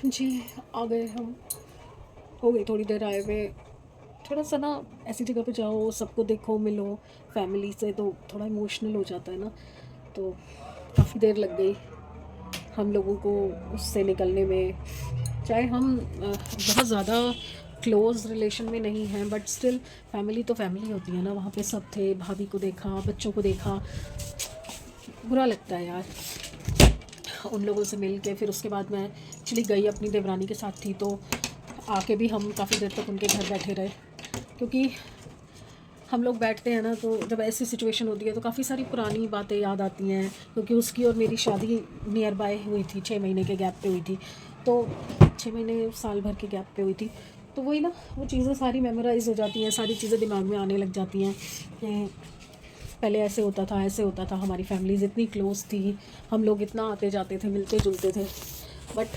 जी, आ गए हम। हो गई थोड़ी देर आए हुए। थोड़ा सा ना ऐसी जगह पे जाओ, सबको देखो, मिलो फैमिली से, तो थोड़ा इमोशनल हो जाता है ना। तो काफ़ी देर लग गई हम लोगों को उससे निकलने में। चाहे हम बहुत ज़्यादा क्लोज़ रिलेशन में नहीं हैं, बट स्टिल फैमिली तो फैमिली होती है ना। वहाँ पे सब थे, भाभी को देखा, बच्चों को देखा, बुरा लगता है यार उन लोगों से मिल के। फिर उसके बाद मैं चली गई, अपनी देवरानी के साथ थी, तो आके भी हम काफ़ी देर तक उनके घर बैठे रहे। क्योंकि हम लोग बैठते हैं ना, तो जब ऐसी सिचुएशन होती है तो काफ़ी सारी पुरानी बातें याद आती हैं। क्योंकि उसकी और मेरी शादी नियर बाय हुई थी, 6 महीने के गैप पे हुई थी। तो 6 महीने साल भर के गैप पे हुई थी। तो वही ना, वो चीज़ें सारी मेमोराइज़ हो जाती हैं, सारी चीज़ें दिमाग में आने लग जाती हैं कि पहले ऐसे होता था, ऐसे होता था, हमारी फैमिलीज़ इतनी क्लोज़ थी, हम लोग इतना आते जाते थे, मिलते जुलते थे। बट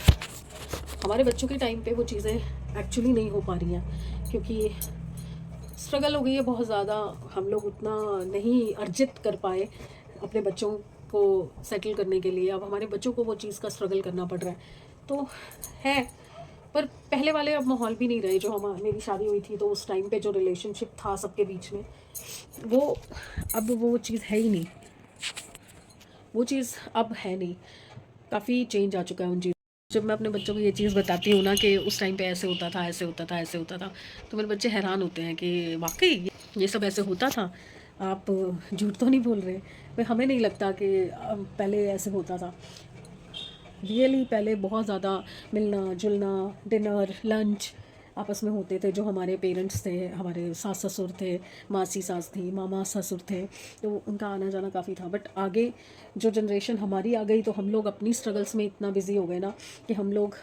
हमारे बच्चों के टाइम पे वो चीज़ें एक्चुअली नहीं हो पा रही हैं। क्योंकि स्ट्रगल हो गई है बहुत ज़्यादा। हम लोग उतना नहीं अर्जित कर पाए अपने बच्चों को सेटल करने के लिए। अब हमारे बच्चों को वो चीज़ का स्ट्रगल करना पड़ रहा है, तो है। पर पहले वाले अब माहौल भी नहीं रहे। जो हम मेरी शादी हुई थी तो उस टाइम पे जो रिलेशनशिप था सबके बीच में, वो अब वो चीज़ है ही नहीं। वो चीज़ अब है नहीं। काफ़ी चेंज आ चुका है उन चीज़। जब मैं अपने बच्चों को ये चीज़ बताती हूँ ना कि उस टाइम पे ऐसे होता था, ऐसे होता था, ऐसे होता था, तो मेरे बच्चे हैरान होते हैं कि वाकई ये सब ऐसे होता था। आप झूठ तो नहीं बोल रहे। भाई हमें नहीं लगता कि पहले ऐसे होता था। रियली पहले बहुत ज़्यादा मिलना जुलना, डिनर, लंच आपस में होते थे। जो हमारे पेरेंट्स थे, हमारे सास ससुर थे, मासी सास थी, मामा ससुर थे, तो उनका आना जाना काफ़ी था। बट आगे जो जनरेशन हमारी आ गई, तो हम लोग अपनी स्ट्रगल्स में इतना बिजी हो गए ना कि हम लोग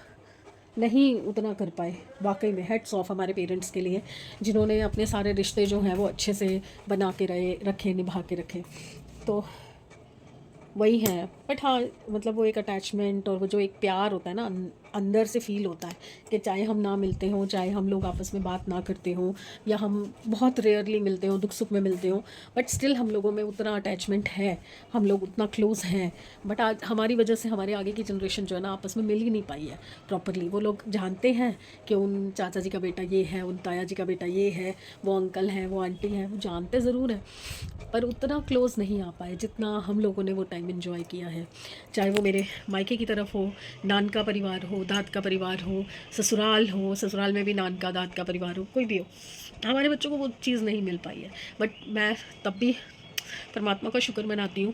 नहीं उतना कर पाए। वाकई में हेड्स ऑफ हमारे पेरेंट्स के लिए, जिन्होंने अपने सारे रिश्ते जो हैं वो अच्छे से बना के रखे, निभा के रखे। तो वही है। बट हाँ, मतलब वो एक अटैचमेंट और वो जो एक प्यार होता है ना, अंदर से फील होता है कि चाहे हम ना मिलते हों, चाहे हम लोग आपस में बात ना करते हों, या हम बहुत रेयरली मिलते हों, दुख सुख में मिलते हों, बट स्टिल हम लोगों में उतना अटैचमेंट है, हम लोग उतना क्लोज़ हैं। बट आज हमारी वजह से हमारे आगे की जनरेशन जो है ना, आपस में मिल ही नहीं पाई है प्रॉपरली। वो लोग जानते हैं कि उन चाचा जी का बेटा ये है, उन ताया जी का बेटा ये है, वो अंकल हैं, वो आंटी हैं, वो जानते ज़रूर हैं, पर उतना क्लोज़ नहीं आ पाए जितना हम लोगों ने वो टाइम एंजॉय किया है। चाहे वो मेरे मायके की तरफ हो, नान का परिवार हो, दाद का परिवार हो, ससुराल हो, ससुराल में भी नान का दाद का परिवार हो, कोई भी हो, हमारे बच्चों को वो चीज़ नहीं मिल पाई है। बट मैं तब भी परमात्मा का शुक्र मनाती हूँ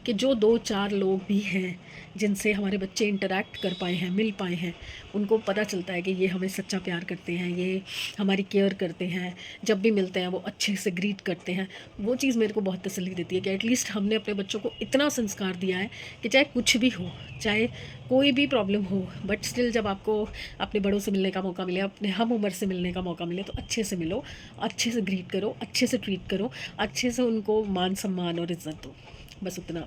कि जो दो चार लोग भी हैं जिनसे हमारे बच्चे इंटरेक्ट कर पाए हैं, मिल पाए हैं, उनको पता चलता है कि ये हमें सच्चा प्यार करते हैं, ये हमारी केयर करते हैं, जब भी मिलते हैं वो अच्छे से ग्रीट करते हैं। वो चीज़ मेरे को बहुत तसल्ली देती है कि एटलीस्ट हमने अपने बच्चों को इतना संस्कार दिया है कि चाहे कुछ भी हो, चाहे कोई भी प्रॉब्लम हो, बट स्टिल जब आपको अपने बड़ों से मिलने का मौका मिले, अपने हम उम्र से मिलने का मौका मिले, तो अच्छे से मिलो, अच्छे से ग्रीट करो, अच्छे से ट्रीट करो, अच्छे से उनको मान सम्मान और इज़्ज़त दो। बस उतना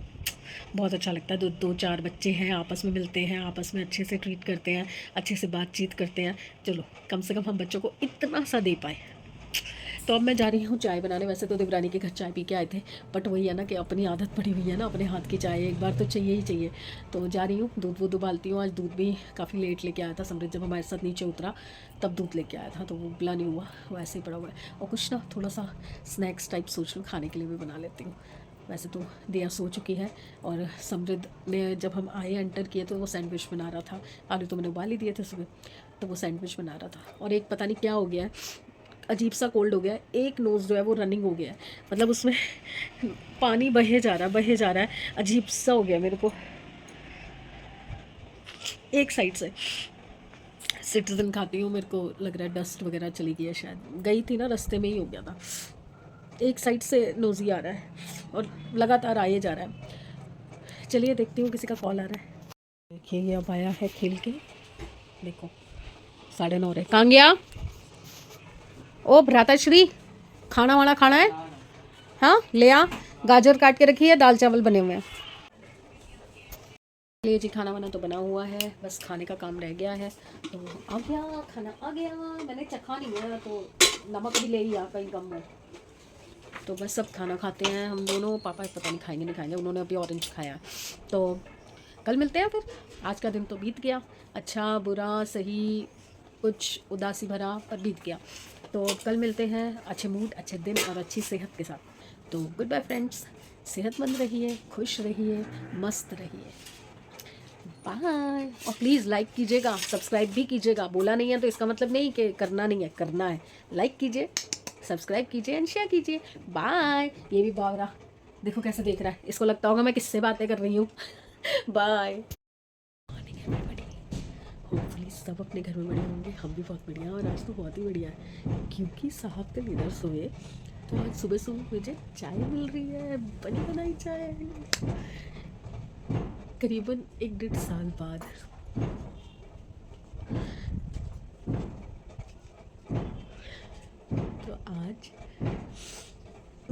बहुत अच्छा लगता है। दो दो चार बच्चे हैं, आपस में मिलते हैं, आपस में अच्छे से ट्रीट करते हैं, अच्छे से बातचीत करते हैं। चलो कम से कम हम बच्चों को इतना सा दे पाए। तो अब मैं जा रही हूँ चाय बनाने। वैसे तो देवरानी के घर चाय पी के आए थे, बट वही है ना कि अपनी आदत पड़ी हुई है ना, अपने हाथ की चाय एक बार तो चाहिए ही चाहिए। तो जा रही हूँ, दूध वूध उबालती हूँ। आज दूध भी काफ़ी लेट लेके आया था समृद्ध, जब हमारे साथ नीचे उतरा तब दूध लेके आया था, तो वो उबला नहीं हुआ, वो ऐसे ही पड़ा हुआ है। और कुछ ना थोड़ा सा स्नैक्स टाइप सोच लूँ खाने के लिए भी बना लेती हूँ। वैसे तो दिया सो चुकी है, और समृद्ध ने जब हम आए एंटर किए तो वो सैंडविच बना रहा था। आलू तो मैंने उबाल ही दिए थे सुबह, तो वो सैंडविच बना रहा था। और एक पता नहीं क्या हो गया है, अजीब सा कोल्ड हो गया है। एक नोज़ जो है वो रनिंग हो गया है, मतलब उसमें पानी बहे जा रहा है, बहे जा रहा है। अजीब सा हो गया मेरे को एक साइड से। सिटीजन खाती हूँ, मेरे को लग रहा है डस्ट वगैरह चली गई है, शायद गई थी ना, रास्ते में ही हो गया था। एक साइड से नोज़ी आ रहा है और लगातार आए जा रहा है। चलिए देखती हूँ, किसी का कॉल आ रहा है। देखिए ये अब आया है खेल के, देखो 9:30 रहे। कहाँ गया ओ भ्राताश्री, खाना वाना खाना है? हाँ ले आ, गाजर काट के रखी है, दाल चावल बने हुए हैं। चलिए जी, खाना वाना तो बना हुआ है, बस खाने का काम रह गया है। तो आ गया, खाना आ गया। मैंने चखा नहीं है, तो नमक भी ले ही आ कहीं कम है। तो बस सब खाना खाते हैं हम दोनों। पापा पता नहीं खाएंगे नहीं खाएंगे, उन्होंने अभी ऑरेंज खाया। तो कल मिलते हैं फिर। आज का दिन तो बीत गया, अच्छा बुरा सही, कुछ उदासी भरा पर बीत गया। तो कल मिलते हैं अच्छे मूड, अच्छे दिन और अच्छी सेहत के साथ। तो गुड बाय फ्रेंड्स, सेहतमंद रहिए, खुश रहिए, मस्त रहिए, बाय। और प्लीज़ लाइक कीजिएगा, सब्सक्राइब भी कीजिएगा। बोला नहीं है तो इसका मतलब नहीं कि करना नहीं है, करना है। लाइक कीजिए, सब्सक्राइब कीजिए एंड शेयर कीजिए। बाय। ये भी बावरा देखो कैसे देख रहा है, इसको लगता होगा मैं किससे बातें कर रही हूँ। बाय। होपफुली सब अपने घर में बढ़िया होंगे, हम भी बहुत बढ़िया, और आज तो बहुत ही बढ़िया है क्योंकि साहब कल इधर सोए तो आज सुबह सुबह मुझे चाय मिल रही है, बनी बनाई चाय, करीबन 1-1.5 साल बाद। तो आज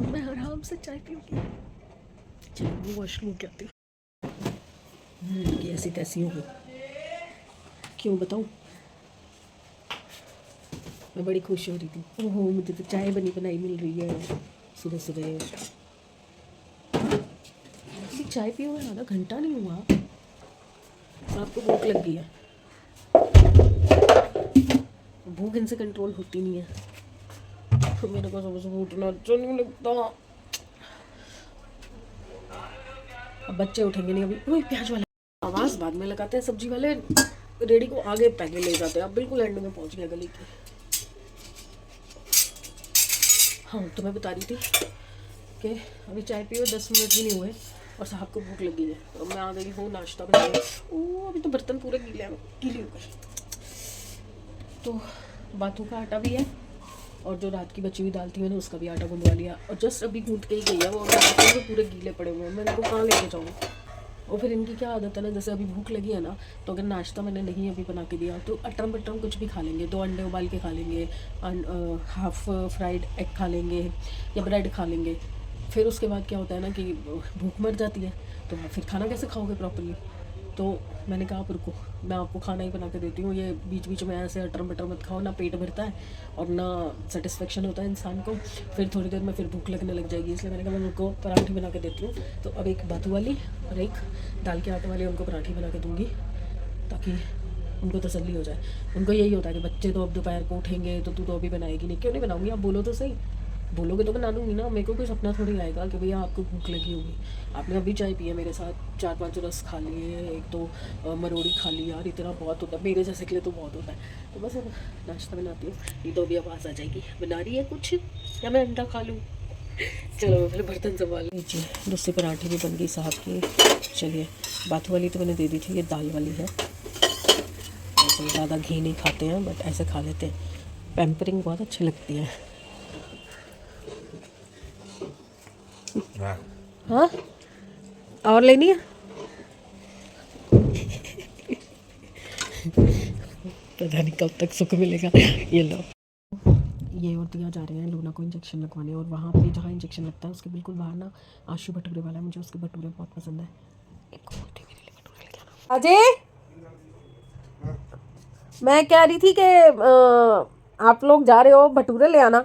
मैं आराम से चाय पीऊँगी। चलो मैं वॉशरूम क्या आती हूँ, ऐसी तैसी हो गई, क्यों बताऊँ। मैं बड़ी खुश हो रही थी, ओहो मुझे तो चाय बनी बनाई मिल रही है सुबह सुबह। अभी चाय पिए हुए आधा घंटा नहीं हुआ, आपको भूख लग गई है। भूख इनसे कंट्रोल होती नहीं है, तो मेरे को सुबह सुबह उठना अच्छा नहीं लगता। अब बच्चे उठेंगे नहीं अभी। वही प्याज वाले आवाज़ बाद में लगाते हैं, सब्जी वाले रेडी को आगे पहले ले जाते हैं। अब बिल्कुल एंड में पहुंच गया गली के। हाँ तो मैं बता रही थी कि अभी चाय पियो 10 मिनट भी नहीं हुए और साहब को भूख लगी है। अब मैं आ गई हूँ नाश्ता बनाने। ओह अभी तो बर्तन पूरे गीले हो गए। तो बाथू का आटा भी है और जो रात की बची हुई दाल थी मैंने उसका भी आटा गुंदवा लिया, और जस्ट अभी गूंथ के ही गई है वो, पूरे गीले पड़े हुए हैं। मैं इनको कहाँ लेके जाऊँ। और फिर इनकी क्या आदत है ना, जैसे अभी भूख लगी है ना, तो अगर नाश्ता मैंने नहीं अभी बना के दिया तो अटरम बटरम कुछ भी खा लेंगे। 2 अंडे उबाल के खा लेंगे, हाफ फ्राइड एग खा लेंगे या ब्रेड खा लेंगे। फिर उसके बाद क्या होता है ना कि भूख मर जाती है, तो फिर खाना कैसे खाओगे प्रॉपर्ली। तो मैंने कहा आप रुको, मैं आपको खाना ही बना के देती हूँ। ये बीच बीच में ऐसे अटर मटर मत खाओ, ना पेट भरता है और ना सेटिस्फेक्शन होता है इंसान को। फिर थोड़ी देर में फिर भूख लगने लग जाएगी, इसलिए मैंने कहा मैं उनको पराठी बना के देती हूँ। तो अब एक बाथू वाली और एक दाल के आटे वाली उनको पराठी बना के दूँगी ताकि उनको तसल्ली हो जाए। उनको यही होता है कि बच्चे तो अब दोपहर को उठेंगे तो तू तो अभी बनाएगी नहीं। क्यों नहीं बनाऊँगी, आप बोलो तो सही, बोलोगे तो बना दूँगी ना। मेरे को कोई सपना थोड़ी आएगा कि भैया आपको भूख लगी होगी। आपने अभी चाय पी है मेरे साथ, 4-5 रस खा लिए, एक तो मरोड़ी खा ली। यार इतना बहुत होता है, मेरे जैसे के लिए तो बहुत होता है। तो बस अब नाश्ता बनाती हूँ, ये तो अभी आवाज़ आ जाएगी। बना रही है कुछ या मैं अंडा खा लूँ। चलो मैं पहले बर्तन संभाल लीजिए। दूसरी पराठी भी बन गई साहब की। चलिए बाथू वाली तो मैंने दे दी थी, ये दाल वाली है। ऐसे ज़्यादा घी नहीं खाते हैं बट ऐसे खा लेते हैं, पैम्परिंग बहुत अच्छी लगती है। हाँ और लेनी है। पता नहीं कब तक सुख मिलेगा। ये लो, ये और दिया जा रहे हैं लूना को इंजेक्शन लगवाने, और वहाँ पे जहाँ इंजेक्शन लगता है उसके बिल्कुल बाहर ना आशु भटूरे वाला है, मुझे उसके भटूरे बहुत पसंद है। एक बोलती मेरे लिए भटूरे लेके आना। अजय मैं कह रही थी कि आप लोग जा रहे हो, भटूरे ले आना।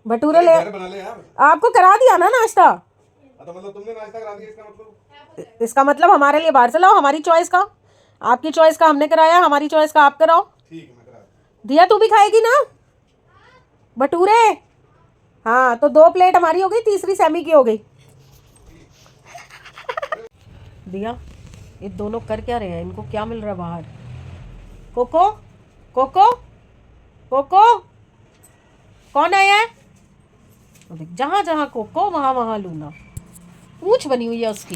भटूरे ले बना ले यार। आपको करा दिया ना नाश्ता। तो मतलब तुमने नाश्ता करा दिया, इसका मतलब हमारे लिए बाहर से लाओ, हमारी चॉइस का। आपकी चॉइस का हमने कराया, हमारी चॉइस का आप कराओ। ठीक है मैं करा दिया तू भी खाएगी ना भटूरे। हाँ तो 2 प्लेट हमारी हो गई, तीसरी सैमी की हो गई। दिया ये दोनों कर क्या रहे हैं, इनको क्या मिल रहा है बाहर। कोको कोको कोको कौन आया है। जहाँ जहाँ कोको वहाँ वहाँ लूना, पूछ बनी हुई है उसकी।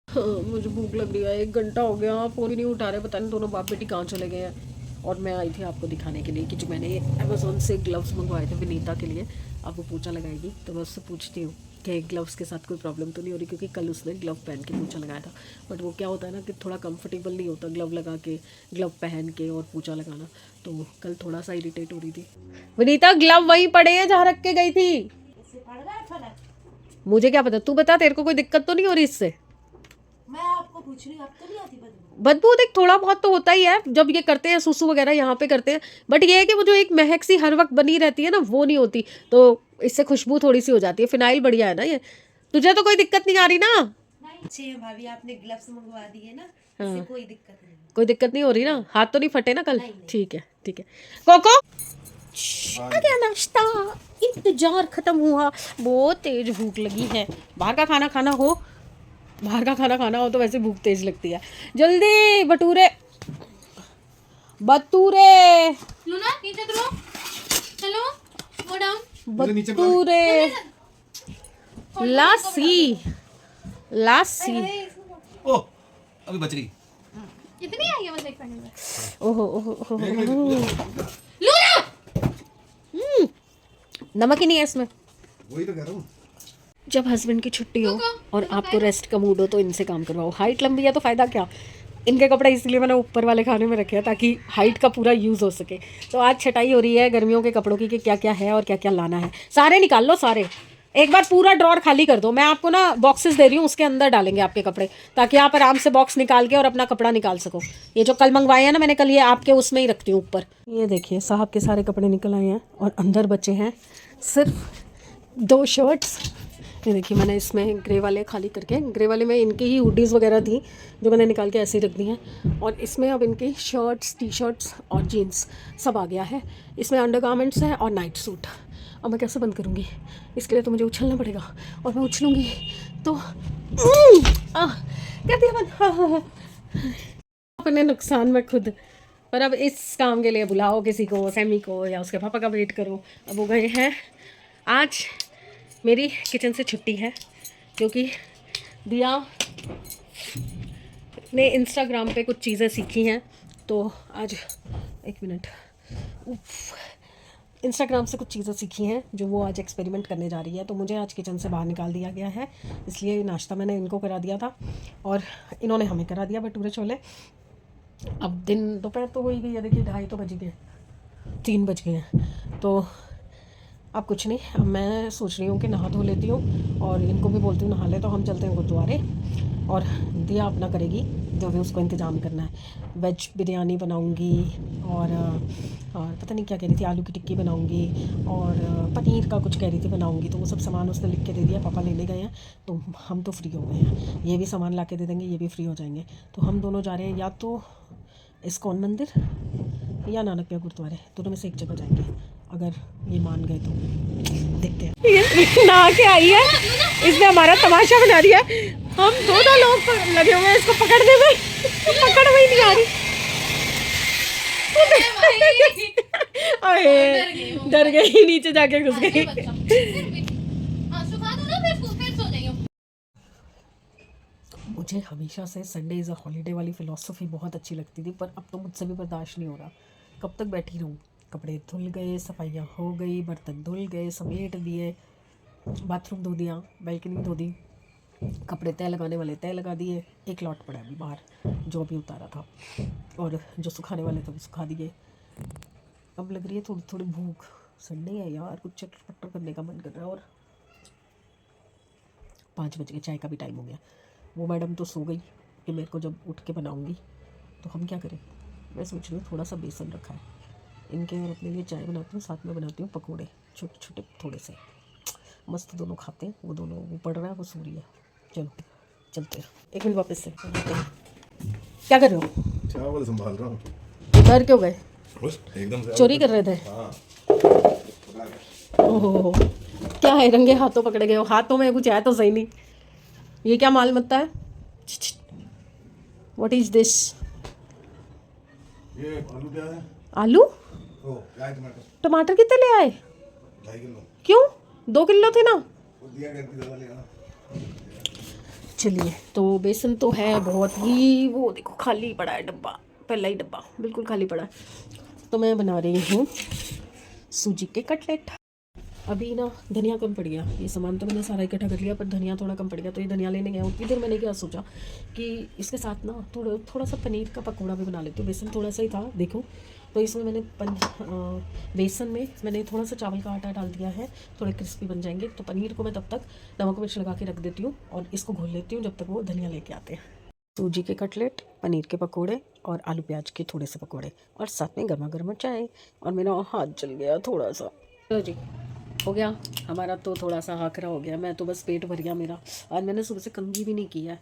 हाँ, मुझे भूख लग रही है, 1 घंटा हो गया, फ़ोन ही नहीं उठा रहे, पता नहीं दोनों बाप बेटी कहाँ चले गए हैं। और मैं आई थी आपको दिखाने के लिए कि जो मैंने अमेज़ोन से ग्लव्स मंगवाए थे विनीता के लिए। अब वो पोछा लगाएगी तो मैं उससे पूछती हूँ कि ग्लव्स के साथ कोई प्रॉब्लम तो नहीं हो रही, क्योंकि कल उसने ग्लव पहन के पोछा लगाया था। बट वो क्या होता है ना कि थोड़ा कंफर्टेबल नहीं होता ग्लव लगा के, ग्लव पहन के और पोछा लगाना, तो कल थोड़ा सा इरिटेट हो रही थी। विनीता ग्लव वहीं पड़े हैं जहाँ रख के गई थी। मुझे क्या पता, तू बता तेरे को कोई दिक्कत तो नहीं हो रही इससे। मैं आपको पूछ रही हूँ, आपको नहीं आती बदबू। बदबू देख थोड़ा बहुत तो होता ही है जब ये करते हैं, सुसु वगैरह यहाँ पे करते हैं, बट ये है कि वो जो एक महक सी हर वक्त बनी रहती है ना, वो नहीं होती। तो इससे खुशबू थोड़ी सी हो जाती है। फिनाइल बढ़िया है ना ये, तुझे तो कोई दिक्कत नहीं आ रही ना। नहीं अच्छे हैं भाभी, आपने ग्लव्स मंगवा दिए ना, हाँ। इससे कोई दिक्कत नहीं। कोई दिक्कत नहीं हो रही ना, हाथ तो नहीं फटे ना कल? नहीं, नहीं। ठीक है ठीक है। कोको आ गया नाश्ता, इंतजार खत्म हुआ, बहुत तेज भूख लगी है। बाहर का खाना खाना हो, बाहर का खाना खाना हो तो वैसे भूख तेज लगती है। जल्दी भटूरे बटूरे लूना नीचे उतरो, चलो गो डाउन। बटूरे लासी लासी। ओ अभी बच रही। कितनी आई है बस एक सेकंड में। ओहो ओहो ओहो, लूना नमक ही नहीं है इसमें। वही तो कह रहा हूँ। जब हस्बैंड की छुट्टी हो और आपको रेस्ट का मूड हो तो इनसे काम करवाओ। हाइट लंबी है तो फ़ायदा क्या, इनके कपड़े इसलिए मैंने ऊपर वाले खाने में रखे हैं ताकि हाइट का पूरा यूज़ हो सके। तो आज छटाई हो रही है गर्मियों के कपड़ों की कि क्या क्या है और क्या क्या लाना है। सारे निकाल लो, सारे एक बार पूरा ड्रॉर खाली कर दो। मैं आपको ना बॉक्सेस दे रही हूँ, उसके अंदर डालेंगे आपके कपड़े ताकि आप आराम से बॉक्स निकाल के और अपना कपड़ा निकाल सको। ये जो कल मंगवाए हैं ना मैंने, कल ये आपके उसमें ही रखती हूँ ऊपर। ये देखिए साहब के सारे कपड़े निकल आए हैं और अंदर बचे हैं सिर्फ 2 शर्ट्स। ये देखिए मैंने इसमें ग्रे वाले खाली करके, ग्रे वाले में इनकी ही हुडीज़ वगैरह थी जो मैंने निकाल के ऐसे ही रख दी हैं। और इसमें अब इनकी शर्ट्स, टी शर्ट्स और जीन्स सब आ गया है। इसमें अंडरगारमेंट्स हैं और नाइट सूट। अब मैं कैसे बंद करूँगी, इसके लिए तो मुझे उछलना पड़ेगा और मैं उछलूँगी तो कर दिया बंद। हाँ। अपने नुकसान में खुद। पर अब इस काम के लिए बुलाओ किसी को, सैमी को या उसके पापा का वेट करो। अब वो गए हैं। आज मेरी किचन से छुट्टी है क्योंकि दिया ने इंस्टाग्राम पे कुछ चीज़ें सीखी हैं। तो आज एक मिनट, इंस्टाग्राम से कुछ चीज़ें सीखी हैं जो वो आज एक्सपेरिमेंट करने जा रही है। तो मुझे आज किचन से बाहर निकाल दिया गया है, इसलिए नाश्ता मैंने इनको करा दिया था और इन्होंने हमें करा दिया भटूरे छोले। अब दोपहर तो हो ही गई है, देखिए 2:30 तो बज गए, 3 बज गए हैं। तो अब कुछ नहीं, अब मैं सोच रही हूँ कि नहा धो लेती हूँ और इनको भी बोलती हूँ नहा ले, तो हम चलते हैं गुरुद्वारे और दिया अपना करेगी जो भी उसको इंतज़ाम करना है। वेज बिरयानी बनाऊँगी और पता नहीं क्या कह रही थी, आलू की टिक्की बनाऊँगी और पनीर का कुछ कह रही थी बनाऊँगी। तो वो सब सामान उसने लिख के दे दिया, पापा लेने गए हैं तो हम तो फ्री हो गए हैं। ये भी सामान ला के दे देंगे, ये भी फ्री हो जाएंगे। तो हम दोनों जा रहे हैं या तो इस्कॉन मंदिर या नानकप्या गुरुद्वारे, दोनों में से एक जगह जाएंगे। अगर ये मान गए तो देखते हैं। ये नहा के आई है, इसने हमारा तमाशा बना दिया। हम दोनों लोग लगे हुए हैं इसको पकड़ने में, पकड़ में ही नहीं आ रही। अरे डर गई, नीचे जाके घुस गई। हाँ सुखा दो ना, फिर सो जाइए। मुझे हमेशा से संडे इज़ अ हॉलीडे वाली फ़िलॉसफी बहुत अच्छी लगती थी, पर अब तो मुझसे भी बर्दाश्त नहीं हो रहा। कब तक बैठी रहूँ? कपड़े धुल गए, सफाइयाँ हो गई, बर्तन धुल गए, समेट दिए, बाथरूम धो दिया, बैल्कनी धो दी, कपड़े तय लगाने वाले तय लगा दिए, एक लॉट पड़ा अभी बाहर जो अभी उतारा था, और जो सुखाने वाले थे वो सुखा दिए। अब लग रही है थोड़ी थोड़ी भूख। संडे है यार, कुछ चटर करने का मन कर रहा है। और 5 बज गए, चाय का भी टाइम हो गया। वो मैडम तो सो गई कि मेरे को जब उठ के बनाऊंगी। तो हम क्या करें, मैं सोच रही हूँ थोड़ा सा बेसन रखा है, इनके और अपने लिए चाय बनाती हूँ, साथ में बनाती हूँ पकोड़े छोटे छोटे थोड़े से, मस्त दोनों खाते हैं। वो दोनों, वो पढ़ रहा है, वो सो रही है। चलो चलते हैं। 1 मिनट वापस से क्या कर रहे हो? चावल संभाल रहा हूँ। घर क्यों गए? बस एकदम से चोरी कर रहे थे? हाँ। ओहो, क्या है, रंगे हाथों पकड़े गए हो? हाथों में कुछ है तो सही नहीं। ये क्या माल मत्ता है? What is this? ये आलू क्या है? आलू? ओ प्याज टमाटर टमाटर कितने ले आए? 2.5 किलो। क्यों? 2 किलो थे ना। वो दिया करती ज़्यादा ले आना। चलिए, तो बेसन तो है बहुत ही, वो देखो खाली पड़ा है डब्बा, पहला ही डब्बा बिल्कुल खाली पड़ा है। तो मैं बना रही हूँ सूजी के कटलेट। अभी ना धनिया कम पड़ गया, ये सामान तो मैंने सारा इकट्ठा कर लिया, पर धनिया थोड़ा कम पड़ गया, तो ये धनिया लेने गया। उतनी देर मैंने क्या सोचा कि इसके साथ ना थोड़ा सा पनीर का पकौड़ा भी बना लेती हूँ। बेसन थोड़ा सा ही था देखो, तो इसमें मैंने बेसन में मैंने थोड़ा सा चावल का आटा डाल दिया है, थोड़े क्रिस्पी बन जाएंगे। तो पनीर को मैं तब तक नमक मिर्च लगा के रख देती हूँ और इसको घोल लेती हूँ जब तक वो धनिया लेके आते हैं। सूजी के कटलेट, पनीर के पकोड़े और आलू प्याज के थोड़े से पकोड़े, और साथ में गर्मा गर्म चाय। और मेरा हाथ जल गया थोड़ा सा। चलो जी, हो गया हमारा तो थोड़ा सा हाकरा हो गया। मैं तो बस पेट भर गया मेरा। आज मैंने सुबह से कंघी भी नहीं की है।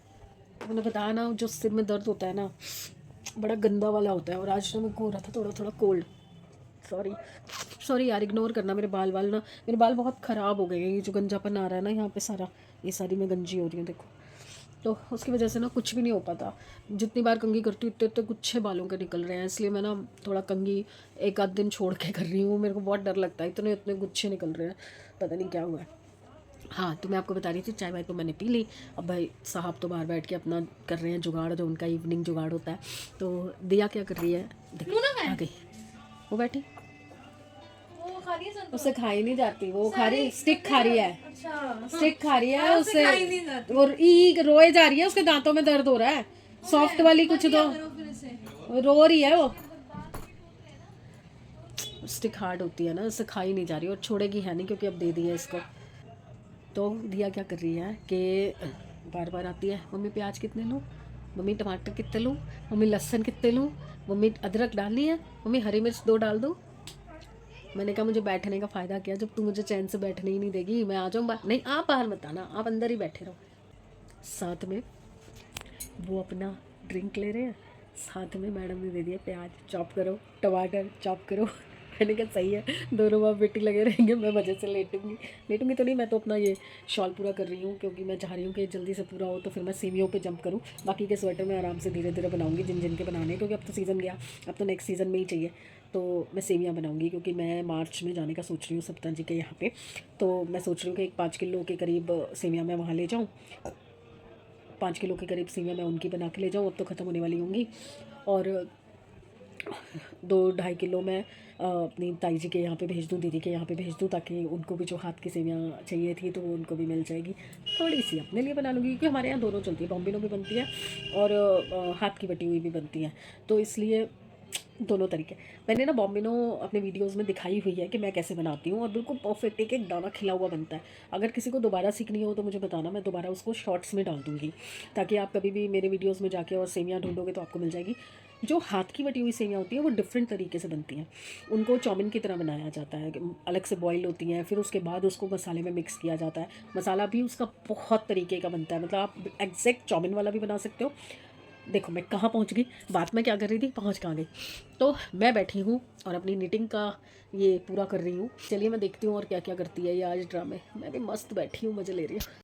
मैंने बताया ना, जो सिर में दर्द होता है ना, बड़ा गंदा वाला होता है। और आज ना मेरे को हो रहा था थोड़ा थोड़ा कोल्ड। सॉरी यार, इग्नोर करना। मेरे बाल ना, मेरे बाल बहुत ख़राब हो गए हैं। ये जो गंजापन आ रहा है ना यहाँ पे सारा, ये सारी मैं गंजी हो रही हूँ देखो। तो उसकी वजह से ना कुछ भी नहीं हो पाता। जितनी बार कंघी करती हूँ उतने गुच्छे बालों के निकल रहे हैं, इसलिए मैं ना थोड़ा कंघी एक आध दिन छोड़ के कर रही हूँ। मेरे को बहुत डर लगता है, इतने इतने गुच्छे निकल रहे हैं, पता नहीं क्या हुआ है। हाँ, तो मैं आपको बता रही थी, चाय वाय तो मैंने पी ली। अब भाई साहब तो बाहर बैठ के अपना कर रहे हैं जुगाड़, जो उनका इवनिंग जुगाड़ होता है। तो दिया क्या कर रही है, देखो आ गई, वो बैठी, वो खा रही है संतरा। उससे खाई नहीं जाती, वो खा रही, स्टिक खा रही है, अच्छा स्टिक खा रही है, उससे खाई नहीं उससे जाती। वो रोए जा रही है, उसके दांतों में दर्द हो रहा है। सॉफ्ट वाली कुछ दो, करो फिर इसे। रो रही है वो। स्टिक हार्ड होती है ना, उससे खाई नहीं जा रही और छोड़ेगी है नहीं, क्योंकि अब दे दी है इसको। तो दिया क्या कर रही है कि बार बार आती है, मम्मी प्याज कितने लूँ, मम्मी टमाटर कितने लूँ, मम्मी लहसुन कितने लूँ, मम्मी अदरक डालनी है, मम्मी हरी मिर्च 2 डाल दूँ। मैंने कहा मुझे बैठने का फ़ायदा क्या, जब तू मुझे चैन से बैठने ही नहीं देगी, मैं आ जाऊँ बाहर। नहीं, आप बाहर मत आना, आप अंदर ही बैठे रहो। साथ में वो अपना ड्रिंक ले रहे हैं, साथ में मैडम ने दे दिया प्याज चॉप करो, टमाटर चॉप करो। मैंने कहा सही है, दोनों बाप बेटी लगे रहेंगे, मैं मज़े से लेटूंगी तो नहीं, मैं तो अपना ये शॉल पूरा कर रही हूँ, क्योंकि मैं चाह रही हूँ कि जल्दी से पूरा हो, तो फिर मैं सेमियों पे जंप करूँ। बाकी के स्वेटर मैं आराम से धीरे धीरे बनाऊँगी, जिन जिन के बनाने, क्योंकि अब तो सीज़न गया, अब तो नेक्स्ट सीज़न में ही चाहिए। तो मैं सेमियाँ बनाऊँगी, क्योंकि मैं मार्च में जाने का सोच रही हूँ सप्तन जी के यहाँ पे। तो मैं सोच रही हूँ कि 5 किलो के करीब सेमियाँ मैं वहाँ ले जाऊँ, 5 किलो के करीब सेमियाँ मैं उनकी बना के ले जाऊँ, अब तो ख़त्म होने वाली होंगी। और 2-2.5 किलो मैं अपनी ताई जी के यहाँ पे भेज दूँ, दीदी के यहाँ पे भेज दूँ, ताकि उनको भी जो हाथ की सेवियाँ चाहिए थी तो वो उनको भी मिल जाएगी। थोड़ी सी अपने लिए बना लूँगी, क्योंकि हमारे यहाँ दोनों चलती है, बॉम्बिनो भी बनती है और हाथ की बटी हुई भी बनती है, तो इसलिए दोनों तरीके। मैंने ना बॉम्बिनो अपने वीडियोज़ में दिखाई हुई है कि मैं कैसे बनाती हूँ, और बिल्कुल परफेक्ट एक एक दाना खिला हुआ बनता है। अगर किसी को दोबारा सीखनी हो तो मुझे बताना, मैं दोबारा उसको शॉर्ट्स में डाल दूँगी, ताकि आप कभी भी मेरे वीडियोज़ में जाके और सेवियाँ ढूंढोगे तो आपको मिल जाएगी। जो हाथ की बटी हुई सेवियाँ होती हैं वो डिफरेंट तरीके से बनती हैं। उनको चाउमीन की तरह बनाया जाता है, अलग से बॉईल होती हैं, फिर उसके बाद उसको मसाले में मिक्स किया जाता है। मसाला भी उसका बहुत तरीके का बनता है, मतलब आप एग्जैक्ट चाउमीन वाला भी बना सकते हो। देखो मैं कहाँ पहुँच गई, बात मैं क्या कर रही थी, पहुँच कहाँ गई। तो मैं बैठी हूँ और अपनी निटिंग का ये पूरा कर रही हूँ। चलिए मैं देखती हूँ और क्या क्या करती है ये आज ड्रामे। मैं भी मस्त बैठी हूँ, मज़े ले रही हूँ।